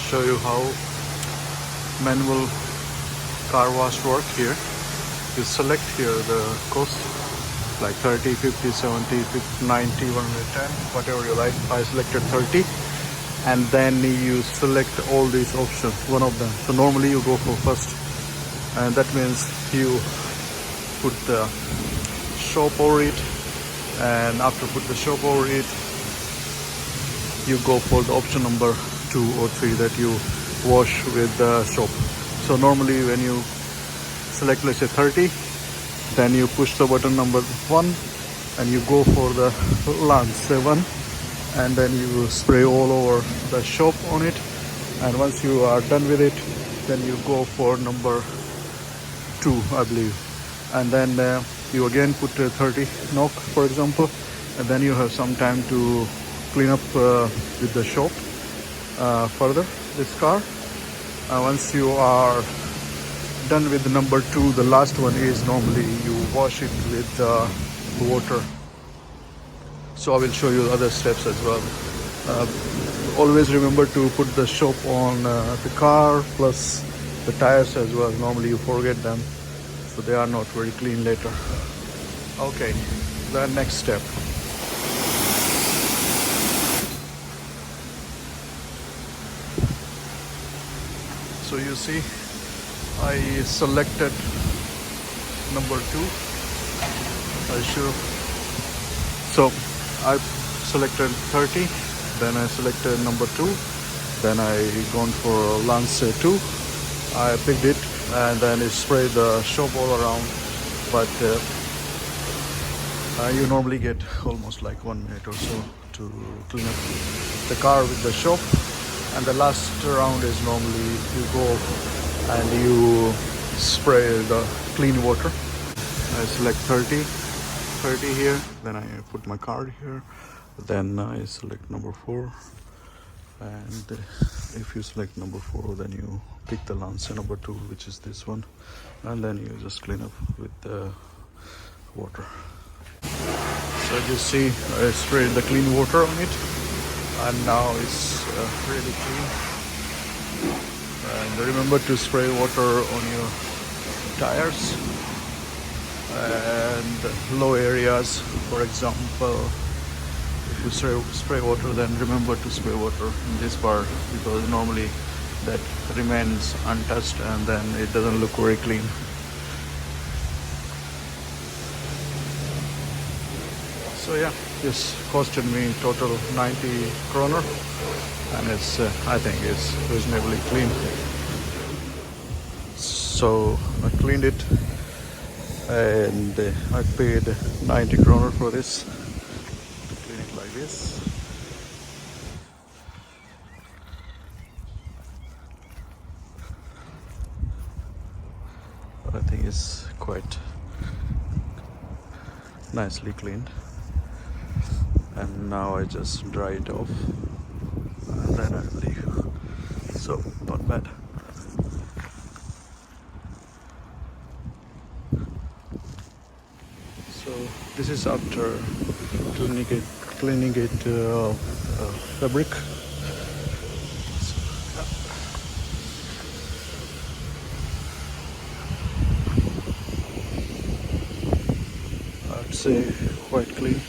show you how manual car wash work here. You select here the cost like 30, 50, 70, 50, 90, 110, whatever you like. I selected 30, and then you select all these options, one of them. So normally you go for first, and that means you put the shop over it, and after put the shop over it, you go for the option number 2 or 3 that you wash with the shop. So normally when you select, let's say 30, then you push the button number 1 and you go for the lance 7, and then you spray all over the shop on it, and once you are done with it, then you go for number 2, I believe, and then you again put 30 knock, for example, and then you have some time to clean up with the shop further this car. Once you are done with the number 2, the last one is normally you wash it with water. So I will show you other steps as well. Always remember to put the soap on the car plus the tires as well. Normally you forget them, so they are not very clean later. Okay, the next step. So you see, I selected number 2. So I selected 30, then I selected number 2, then I gone for lance 2. I picked it, and then it sprayed the soap all around, but you normally get almost like 1 minute or so to clean up the car with the soap. And the last round is normally you go and you spray the clean water. I select 30 here, then I put my card here, then I select number 4, and if you select number 4, then you pick the lance number 2, which is this one, and then you just clean up with the water. So you see, I sprayed the clean water on it, and now it's really clean. And remember to spray water on your tires and low areas. For example, if you spray water, then remember to spray water in this part, because normally that remains untouched and then it doesn't look very clean. So yeah, this costed me total 90 kroner, and it's I think it's reasonably clean. So I cleaned it, and I paid 90 kroner for this, to clean it like this. I think it's quite nicely cleaned. And now I just dry it off, and then I leave. So not bad. So this is after cleaning it fabric. So, yeah. I'd say quite clean.